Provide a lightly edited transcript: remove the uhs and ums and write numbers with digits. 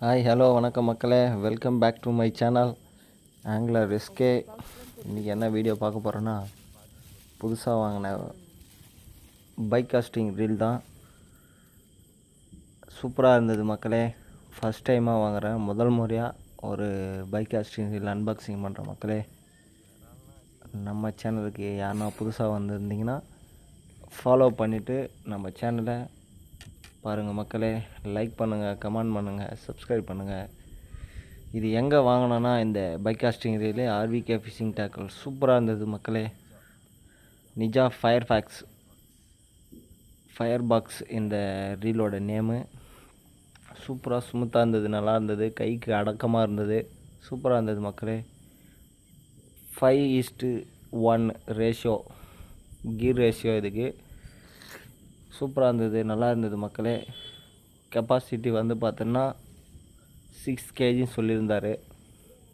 Hi hello வணக்கம் மக்களே, welcome back to my channel ஆங்கிலர் எஸ்கே. இன்றைக்கி என்ன வீடியோ பார்க்க போகிறோன்னா, புதுசாக வாங்கின பைக் காஸ்டிங் ரீல் தான். சூப்பராக இருந்தது மக்களே. ஃபஸ்ட் டைமாக வாங்குகிறேன், முதல் முறையாக ஒரு பைக் காஸ்டிங் ரீல் அன்பாக்சிங் பண்ணுறேன் மக்களே. நம்ம சேனலுக்கு யாருன்னா புதுசாக வந்திருந்தீங்கன்னா ஃபாலோ பண்ணிவிட்டு நம்ம சேனலை பாருங்கள் மக்களே. லைக் பண்ணுங்கள், கமெண்ட் பண்ணுங்கள், சப்ஸ்கிரைப் பண்ணுங்கள். இது எங்கே வாங்கினோன்னா, இந்த bait casting reel RVK fishing tackle சூப்பராக இருந்தது மக்களே. நிஜா ஃபயர் பாக்ஸ் இந்த ரீலோட நேமு. சூப்பராக ஸ்மூத்தாக இருந்தது, நல்லா இருந்தது, கைக்கு அடக்கமாக இருந்தது, சூப்பராக இருந்தது மக்களே. 5:1 ரேஷியோ, கீர் ரேஷியோ இதுக்கு. சூப்பராக இருந்தது, நல்லா இருந்தது மக்களே. கெப்பாசிட்டி வந்து பார்த்தோன்னா 6 kg சொல்லியிருந்தார்.